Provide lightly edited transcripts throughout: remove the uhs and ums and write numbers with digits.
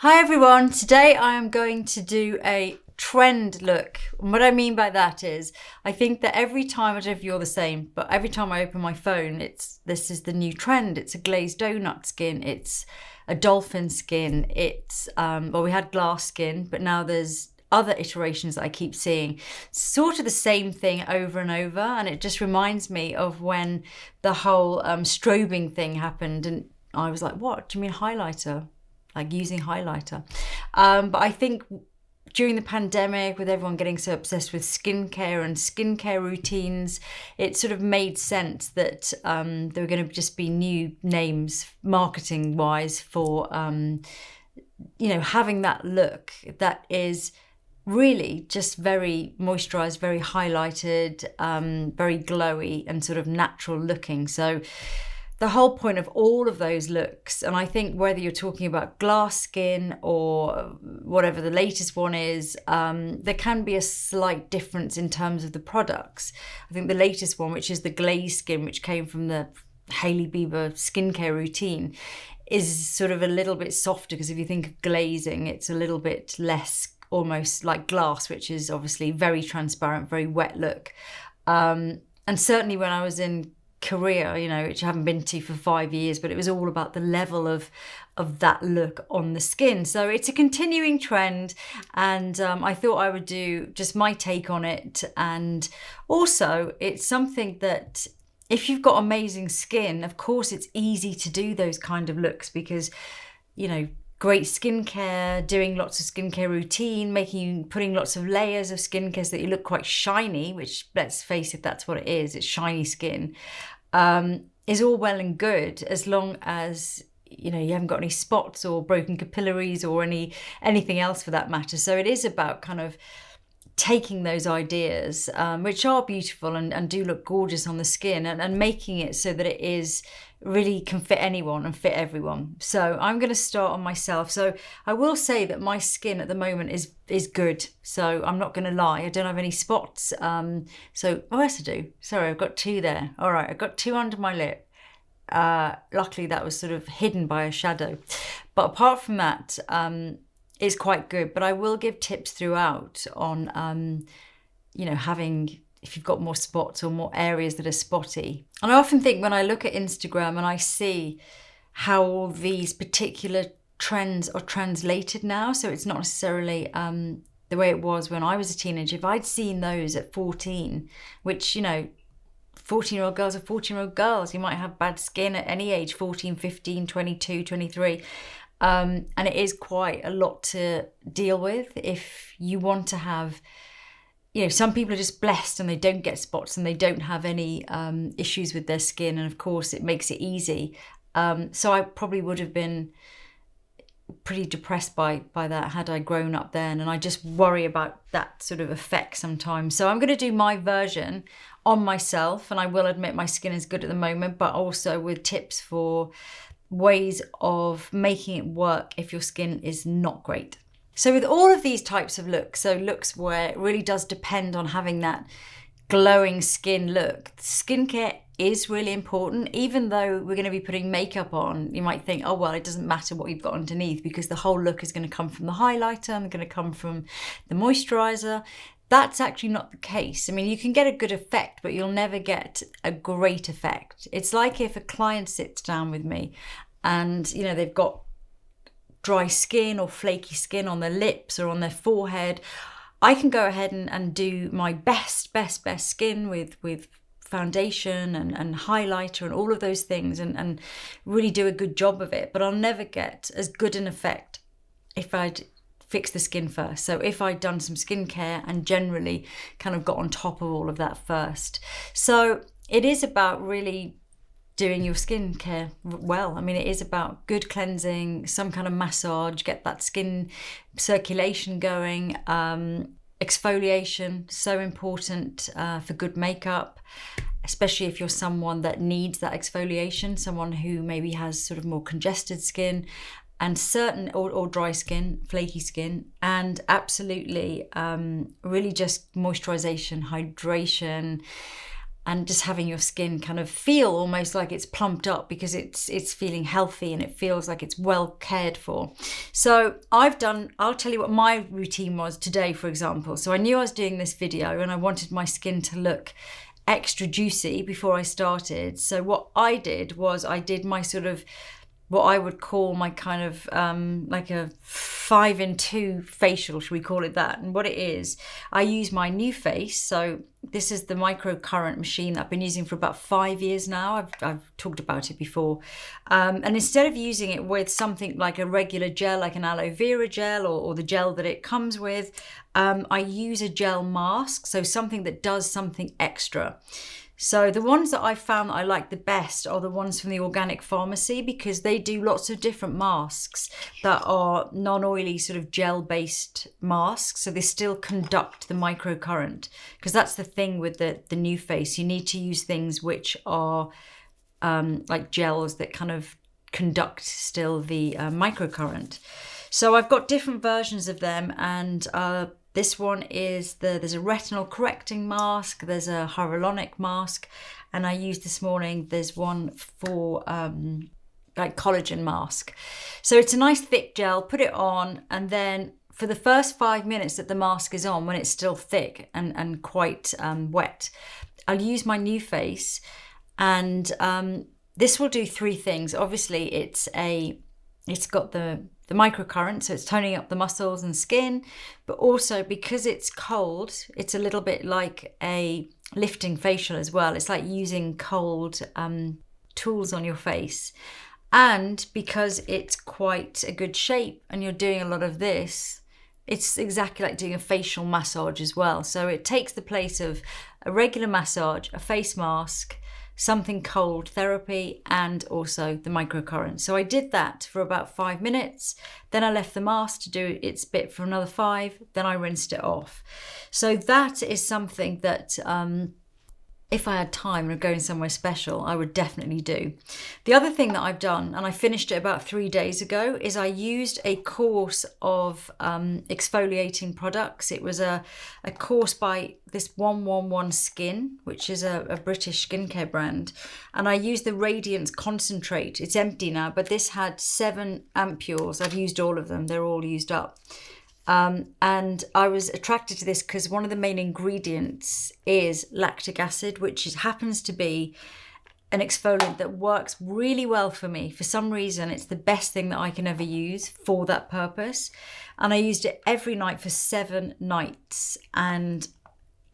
Hi everyone, today I am going to do a trend look. And what I mean by that is, I think that every time, I don't know if you're the same, but every time I open my phone, this is the new trend. It's a glazed donut skin, it's a dolphin skin, it's, well, we had glass skin, but now there's other iterations that I keep seeing. Sort of the same thing over and over, and it just reminds me of when the whole strobing thing happened, and I was like, what, do you mean highlighter? Like using highlighter. But I think during the pandemic, with everyone getting so obsessed with skincare and skincare routines, it sort of made sense that there were going to just be new names marketing wise for, having that look that is really just very moisturized, very highlighted, very glowy and sort of natural looking. So the whole point of all of those looks, and I think whether you're talking about glass skin or whatever the latest one is, there can be a slight difference in terms of the products. I think the latest one, which is the glazed skin, which came from the Hailey Bieber skincare routine, is sort of a little bit softer, because if you think of glazing, it's a little bit less almost like glass, which is obviously very transparent, very wet look. And certainly when I was in Korea, which I haven't been to for 5 years, but it was all about the level of that look on the skin. So it's a continuing trend, and I thought I would do just my take on it. And also it's something that if you've got amazing skin, of course it's easy to do those kind of looks, because great skincare, doing lots of skincare routine, putting lots of layers of skincare so that you look quite shiny, which, let's face it, that's what it is. It's shiny skin, is all well and good, as long as you haven't got any spots or broken capillaries or anything else for that matter. So it is about kind of taking those ideas, which are beautiful and do look gorgeous on the skin, and making it so that it is really can fit anyone and fit everyone. So I'm going to start on myself. So I will say that my skin at the moment is good. So I'm not going to lie, I don't have any spots. Oh yes I do. Sorry, I've got two there. All right, I've got two under my lip. Luckily that was sort of hidden by a shadow. But apart from that, it's quite good. But I will give tips throughout on, having, if you've got more spots or more areas that are spotty. And I often think when I look at Instagram and I see how all these particular trends are translated now, so it's not necessarily the way it was when I was a teenager. If I'd seen those at 14, which, 14-year-old girls are 14-year-old girls. You might have bad skin at any age, 14, 15, 22, 23. And it is quite a lot to deal with if you want to have, some people are just blessed and they don't get spots and they don't have any issues with their skin. And of course it makes it easy. So I probably would have been pretty depressed by that had I grown up then. And I just worry about that sort of effect sometimes. So I'm going to do my version on myself. And I will admit my skin is good at the moment, but also with tips for ways of making it work if your skin is not great. So with all of these types of looks, so looks where it really does depend on having that glowing skin look, skincare is really important. Even though we're going to be putting makeup on, you might think, oh, well, it doesn't matter what you've got underneath, because the whole look is going to come from the highlighter and going to come from the moisturizer. That's actually not the case. I mean, you can get a good effect, but you'll never get a great effect. It's like if a client sits down with me and, they've got dry skin or flaky skin on their lips or on their forehead, I can go ahead and do my best skin with foundation and highlighter and all of those things and really do a good job of it. But I'll never get as good an effect if I'd fix the skin first. So if I'd done some skincare and generally kind of got on top of all of that first. So it is about really doing your skincare well. I mean, it is about good cleansing, some kind of massage, get that skin circulation going. Exfoliation, so important for good makeup, especially if you're someone that needs that exfoliation, someone who maybe has sort of more congested skin and certain or dry skin, flaky skin, and absolutely really just moisturization, hydration, and just having your skin kind of feel almost like it's plumped up because it's feeling healthy and it feels like it's well cared for. So I'll tell you what my routine was today, for example. So I knew I was doing this video and I wanted my skin to look extra juicy before I started. So what I did was I did my sort of what I would call my kind of like a 5-in-2 facial, should we call it that? And what it is, I use my NuFace. So this is the microcurrent machine that I've been using for about 5 years now. I've talked about it before. And instead of using it with something like a regular gel, like an aloe vera gel or the gel that it comes with, I use a gel mask. So something that does something extra. So the ones that I found that I like the best are the ones from the organic pharmacy, because they do lots of different masks that are non-oily sort of gel-based masks. So they still conduct the microcurrent, because that's the thing with the NuFace. You need to use things which are like gels that kind of conduct still the microcurrent. So I've got different versions of them, and this one is there's a retinol correcting mask, there's a hyaluronic mask, and I used this morning, there's one for like collagen mask. So it's a nice thick gel, put it on, and then for the first 5 minutes that the mask is on, when it's still thick and quite wet, I'll use my NuFace, and this will do 3 things. Obviously it's got the microcurrent, so it's toning up the muscles and skin, but also because it's cold, it's a little bit like a lifting facial as well. It's like using cold tools on your face. And because it's quite a good shape and you're doing a lot of this, it's exactly like doing a facial massage as well. So it takes the place of a regular massage, a face mask, something cold therapy, and also the microcurrent. So I did that for about 5 minutes. Then I left the mask to do its bit for another 5. Then I rinsed it off. So that is something that if I had time and going somewhere special, I would definitely do. The other thing that I've done, and I finished it about 3 days ago, is I used a course of exfoliating products. It was a course by this 111 Skin, which is a British skincare brand. And I used the Radiance concentrate. It's empty now, but this had 7 ampules. I've used all of them. They're all used up. And I was attracted to this because one of the main ingredients is lactic acid, which happens to be an exfoliant that works really well for me. For some reason, it's the best thing that I can ever use for that purpose. And I used it every night for 7 nights. And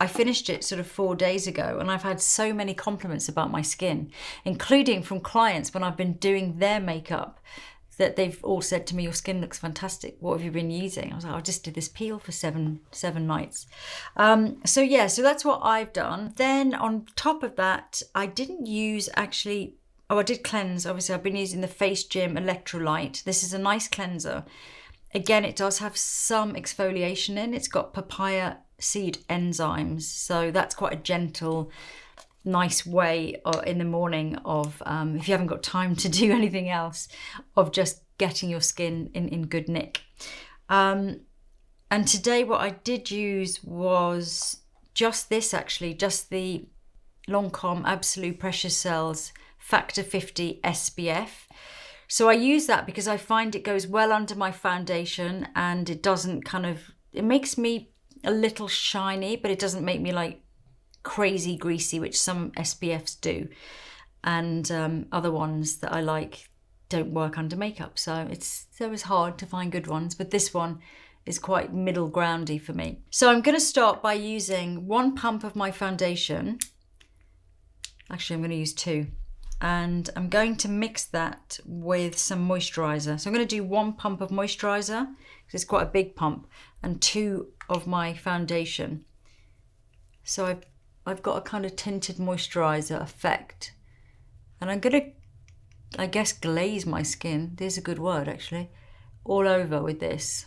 I finished it sort of 4 days ago, and I've had so many compliments about my skin, including from clients when I've been doing their makeup, that they've all said to me, your skin looks fantastic. What have you been using? I was like, I just did this peel for seven nights. So that's what I've done. Then on top of that, I didn't use actually, I did cleanse. Obviously, I've been using the FaceGym Electro-Lite. This is a nice cleanser. Again, it does have some exfoliation in. It's got papaya seed enzymes. So that's quite a gentle, nice way in the morning of if you haven't got time to do anything else, of just getting your skin in good nick. And today what I did use was just this, actually, just the Lancôme Absolue Precious Cells Factor 50 SPF. So I use that because I find it goes well under my foundation, and it doesn't it makes me a little shiny, but it doesn't make me like crazy greasy, which some SPFs do, and other ones that I like don't work under makeup. So it's hard to find good ones, but this one is quite middle groundy for me. So I'm going to start by using 1 pump of my foundation. Actually, I'm going to use 2, and I'm going to mix that with some moisturizer. So I'm going to do 1 pump of moisturizer, because it's quite a big pump, and 2 of my foundation. So I've got a kind of tinted moisturizer effect, and I'm going to, I guess, glaze my skin. There's a good word, actually, all over with this.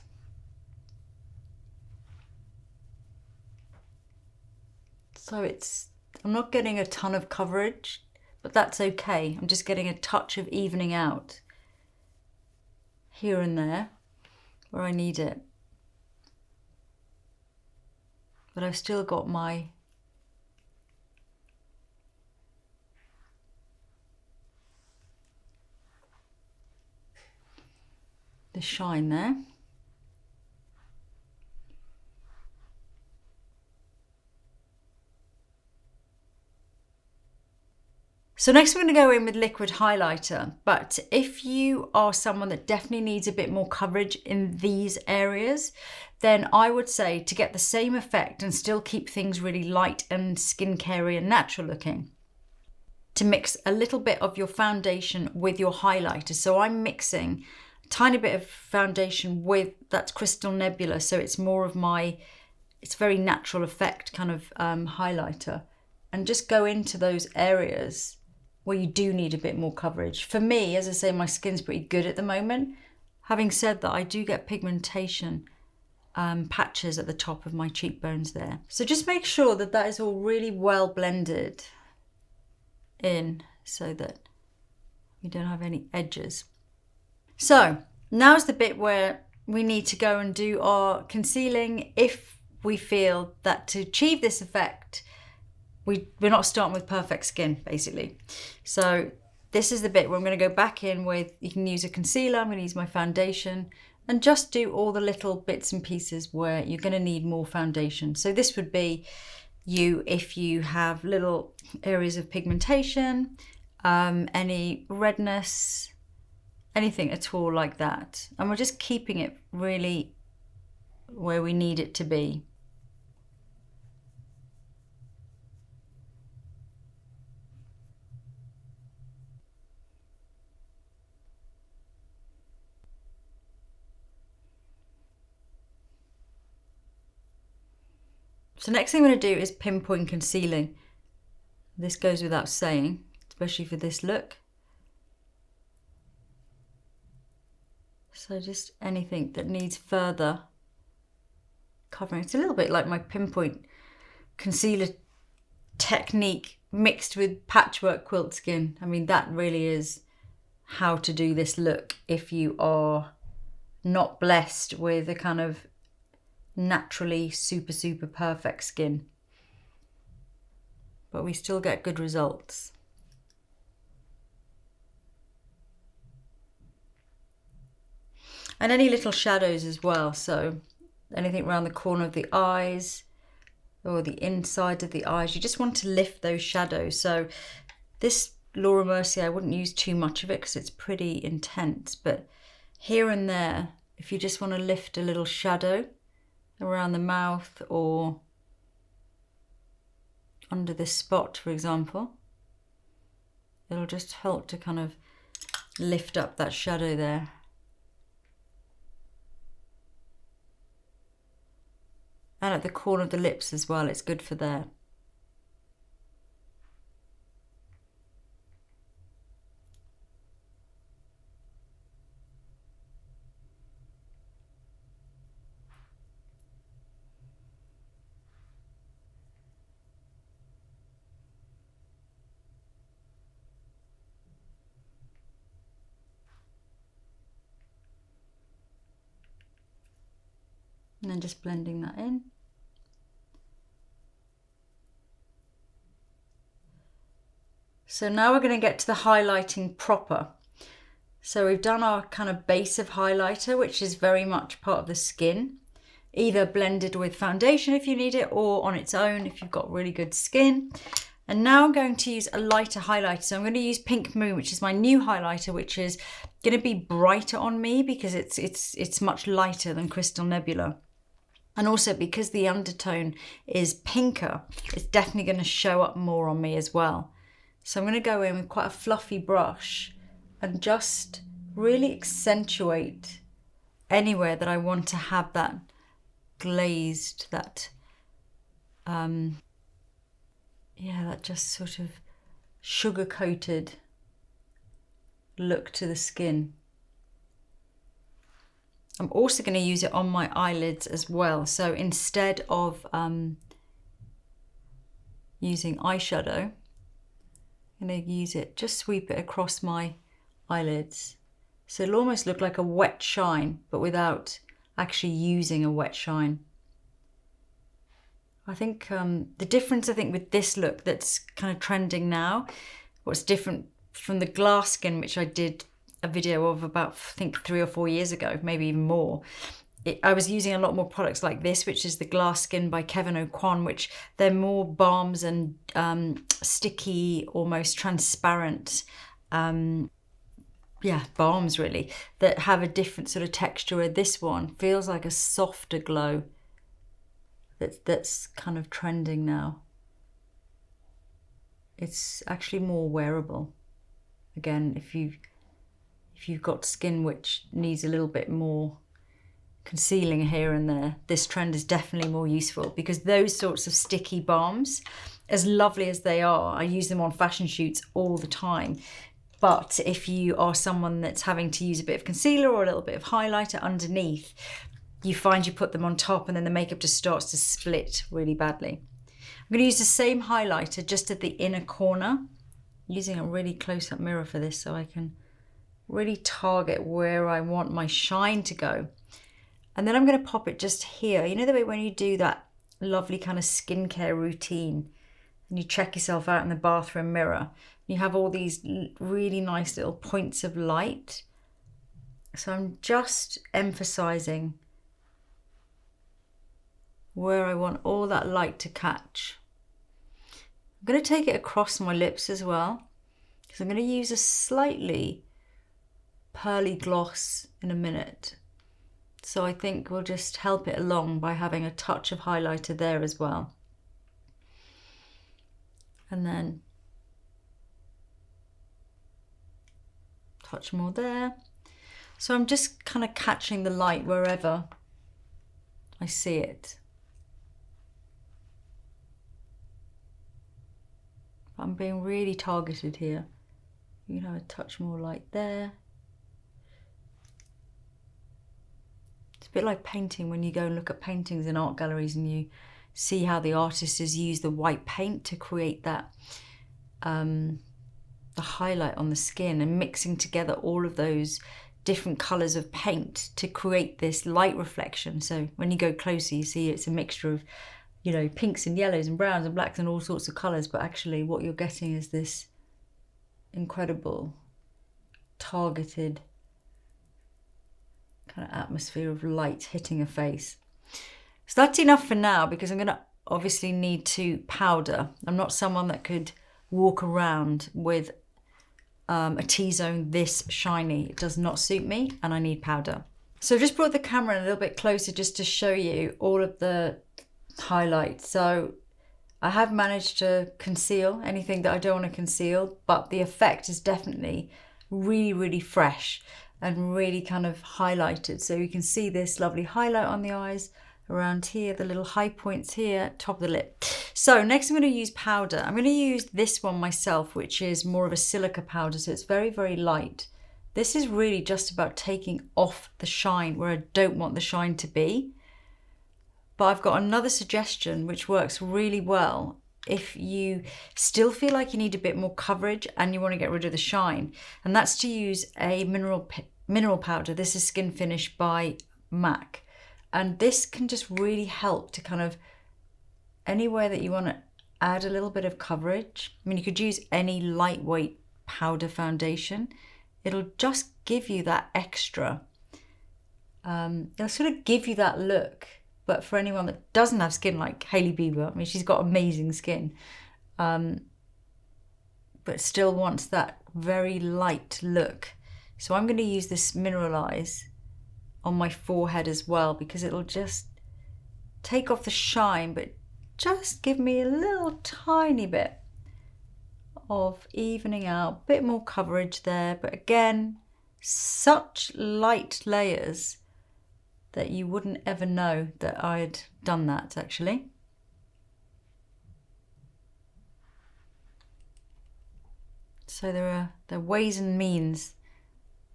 So I'm not getting a ton of coverage, but that's okay. I'm just getting a touch of evening out here and there where I need it. But I've still got my the shine there. So next we're going to go in with liquid highlighter, but if you are someone that definitely needs a bit more coverage in these areas, then I would say to get the same effect and still keep things really light and skincare and natural looking, to mix a little bit of your foundation with your highlighter. So I'm mixing a tiny bit of foundation with that Crystal Nebula, so it's more of my, it's very natural effect kind of highlighter, and just go into those areas where you do need a bit more coverage. For me, as I say, my skin's pretty good at the moment. Having said that, I do get pigmentation patches at the top of my cheekbones there. So just make sure that that is all really well blended in so that we don't have any edges. So now's the bit where we need to go and do our concealing if we feel that to achieve this effect, we're not starting with perfect skin, basically. So this is the bit where I'm going to go back in with, you can use a concealer, I'm going to use my foundation, and just do all the little bits and pieces where you're going to need more foundation. So this would be you if you have little areas of pigmentation, any redness, anything at all like that. And we're just keeping it really where we need it to be. So next thing I'm going to do is pinpoint concealing. This goes without saying, especially for this look. So just anything that needs further covering. It's a little bit like my pinpoint concealer technique mixed with patchwork quilt skin. I mean, that really is how to do this look if you are not blessed with a kind of naturally super perfect skin, but we still get good results. And any little shadows as well, so anything around the corner of the eyes or the inside of the eyes, you just want to lift those shadows. So this Laura Mercier, I wouldn't use too much of it because it's pretty intense, but here and there, if you just want to lift a little shadow around the mouth or under this spot, for example, it'll just help to kind of lift up that shadow there. And at the corner of the lips as well, it's good for there. And then just blending that in. So now we're going to get to the highlighting proper. So we've done our kind of base of highlighter, which is very much part of the skin, either blended with foundation if you need it, or on its own if you've got really good skin. And now I'm going to use a lighter highlighter. So I'm going to use Pink Moon, which is my new highlighter, which is going to be brighter on me because it's much lighter than Crystal Nebula. And also because the undertone is pinker, it's definitely going to show up more on me as well. So I'm going to go in with quite a fluffy brush and just really accentuate anywhere that I want to have that glazed, that that just sort of sugar-coated look to the skin. I'm also going to use it on my eyelids as well. So instead of using eyeshadow, I'm going to use it, just sweep it across my eyelids. So it'll almost look like a wet shine, but without actually using a wet shine. I think the difference, with this look that's kind of trending now, what's different from the glass skin, which I did a video of about, I think 3 or 4 years ago, maybe even more. I was using a lot more products like this, which is the Glass Skin by Kevyn Aucoin, which they're more balms and sticky, almost transparent, balms really, that have a different sort of texture. Where this one feels like a softer glow that's kind of trending now. It's actually more wearable. Again, if you've got skin which needs a little bit more concealing here and there, this trend is definitely more useful, because those sorts of sticky balms, as lovely as they are, I use them on fashion shoots all the time. But if you are someone that's having to use a bit of concealer or a little bit of highlighter underneath, you find you put them on top and then the makeup just starts to split really badly. I'm going to use the same highlighter just at the inner corner, using a really close-up mirror for this so I can really target where I want my shine to go. And then I'm going to pop it just here. You know the way when you do that lovely kind of skincare routine and you check yourself out in the bathroom mirror, you have all these really nice little points of light. So I'm just emphasizing where I want all that light to catch. I'm going to take it across my lips as well, because I'm going to use a slightly pearly gloss in a minute. So I think we'll just help it along by having a touch of highlighter there as well. And then touch more there. So I'm just kind of catching the light wherever I see it. I'm being really targeted here. You can have a touch more light there. It's a bit like painting, when you go and look at paintings in art galleries and you see how the artist has used the white paint to create that the highlight on the skin, and mixing together all of those different colours of paint to create this light reflection. So when you go closer, you see it's a mixture of, you know, pinks and yellows and browns and blacks and all sorts of colours, but actually what you're getting is this incredible targeted kind of atmosphere of light hitting a face. So that's enough for now, because I'm going to obviously need to powder. I'm not someone that could walk around with a T-zone this shiny. It does not suit me, and I need powder. So I've just brought the camera in a little bit closer just to show you all of the highlights. So I have managed to conceal anything that I don't want to conceal, but the effect is definitely really, really fresh and really kind of highlighted. So you can see this lovely highlight on the eyes, around here, the little high points here, top of the lip. So next I'm going to use powder. I'm going to use this one myself, which is more of a silica powder, so it's very, very light. This is really just about taking off the shine where I don't want the shine to be. But I've got another suggestion which works really well if you still feel like you need a bit more coverage and you want to get rid of the shine, and that's to use a mineral powder. This is Skinfinish by MAC, and this can just really help to kind of anywhere that you want to add a little bit of coverage. I mean, you could use any lightweight powder foundation. It'll just give you that extra. It'll sort of give you that look. But for anyone that doesn't have skin like Hailey Bieber, I mean, she's got amazing skin, but still wants that very light look. So I'm going to use this Mineralize on my forehead as well, because it'll just take off the shine, but just give me a little tiny bit of evening out, a bit more coverage there. But again, such light layers that you wouldn't ever know that I'd done that actually. So there are ways and means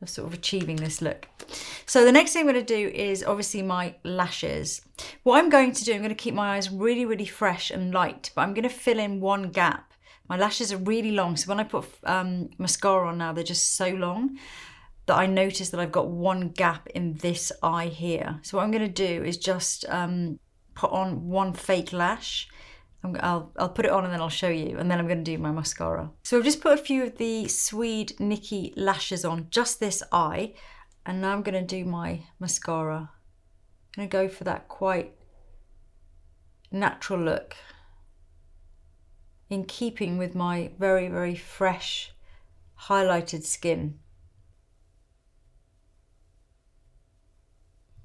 of sort of achieving this look. So the next thing I'm going to do is obviously my lashes. What I'm going to do, I'm going to keep my eyes really, really fresh and light, but I'm going to fill in one gap. My lashes are really long, so when I put mascara on now, they're just so long that I notice that I've got one gap in this eye here. So what I'm going to do is just put on one fake lash I'll put it on and then I'll show you, and then I'm going to do my mascara. So I've just put a few of the Sweed Nikki lashes on, just this eye, and now I'm going to do my mascara. I'm going to go for that quite natural look, in keeping with my very, very fresh, highlighted skin.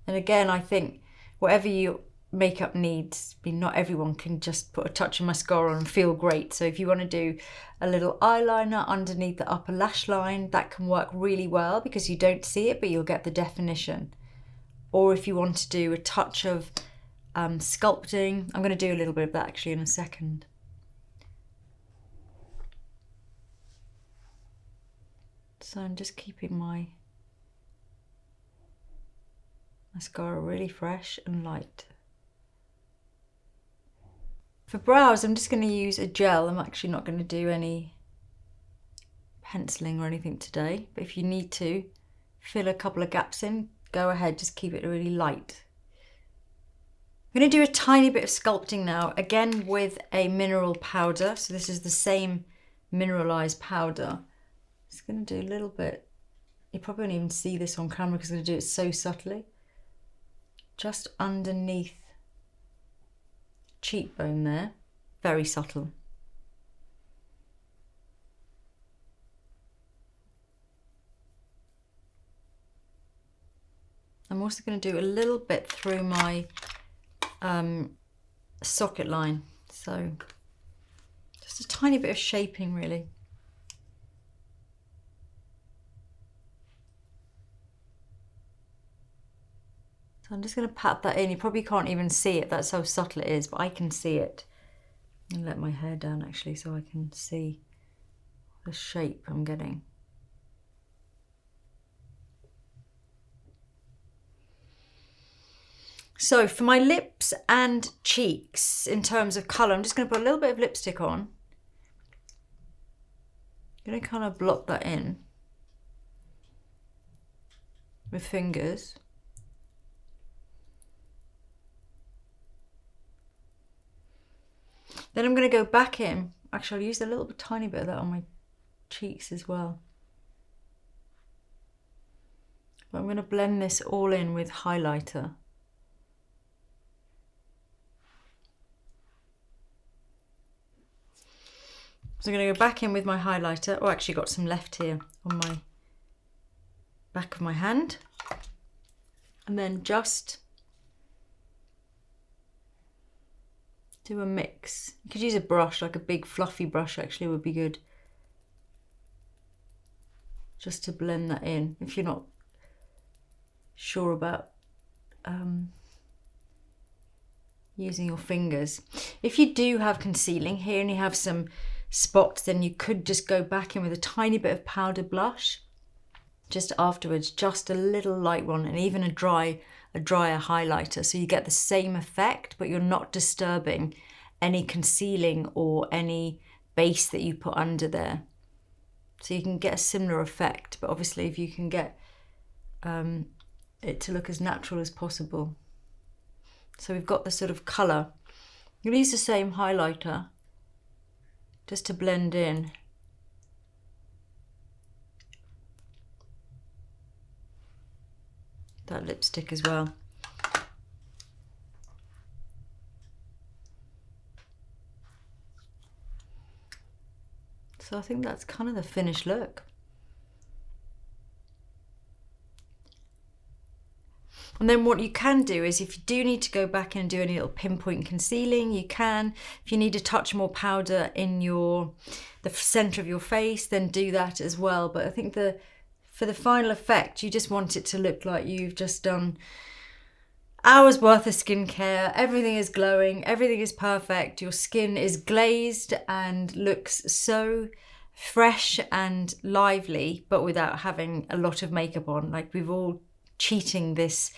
And again, I think whatever your makeup needs, not everyone can just put a touch of mascara on and feel great. So if you want to do a little eyeliner underneath the upper lash line, that can work really well because you don't see it, but you'll get the definition. Or if you want to do a touch of sculpting, I'm going to do a little bit of that actually in a second. So I'm just keeping my mascara really fresh and light. For brows, I'm just going to use a gel. I'm actually not going to do any penciling or anything today, but if you need to fill a couple of gaps in, go ahead, just keep it really light. I'm going to do a tiny bit of sculpting now, again with a mineral powder. So this is the same Mineralize powder. Just going to do a little bit. You probably won't even see this on camera because I'm going to do it so subtly. Just underneath cheekbone there, very subtle. I'm also going to do a little bit through my socket line, so just a tiny bit of shaping really. So I'm just going to pat that in. You probably can't even see it, that's how subtle it is, but I can see it. And let my hair down actually so I can see the shape I'm getting. So for my lips and cheeks, in terms of colour, I'm just going to put a little bit of lipstick on. I'm going to kind of block that in with fingers. Then I'm going to go back in. Actually, I'll use a little bit, tiny bit of that on my cheeks as well. But I'm going to blend this all in with highlighter. So I'm going to go back in with my highlighter. Oh, I actually got some left here on my back of my hand. And then just do a mix. You could use a brush, like a big fluffy brush actually would be good. Just to blend that in if you're not sure about using your fingers. If you do have concealing here and you have some spots, then you could just go back in with a tiny bit of powder blush just afterwards, just a little light one, and even a drier highlighter, so you get the same effect but you're not disturbing any concealing or any base that you put under there, so you can get a similar effect. But obviously if you can get it to look as natural as possible. So we've got the sort of colour. You'll use the same highlighter just to blend in. That lipstick as well. So I think that's kind of the finished look. And then what you can do is, if you do need to go back and do any little pinpoint concealing, you can. If you need a touch more powder in the centre of your face, then do that as well. But I think for the final effect, you just want it to look like you've just done hours worth of skincare. Everything is glowing, everything is perfect. Your skin is glazed and looks so fresh and lively, but without having a lot of makeup on. Like, we've all cheating this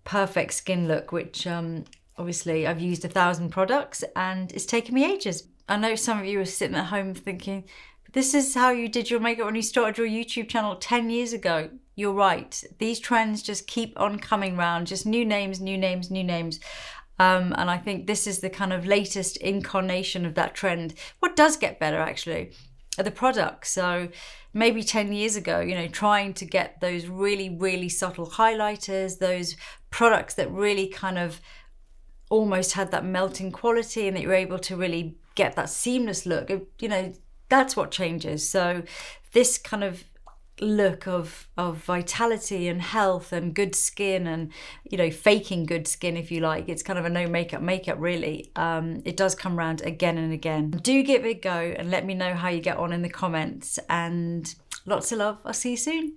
perfect skin look, which obviously I've used 1,000 products and it's taken me ages. I know some of you are sitting at home thinking, this is how you did your makeup when you started your YouTube channel 10 years ago. You're right. These trends just keep on coming round, just new names, new names, new names. And I think this is the kind of latest incarnation of that trend. What does get better actually are the products. So maybe 10 years ago, you know, trying to get those really, really subtle highlighters, those products that really kind of almost had that melting quality and that you're able to really get that seamless look, you know, that's what changes. So this kind of look of vitality and health and good skin and, you know, faking good skin, if you like, it's kind of a no makeup really, it does come around again and again. Do give it a go and let me know how you get on in the comments, and lots of love. I'll see you soon.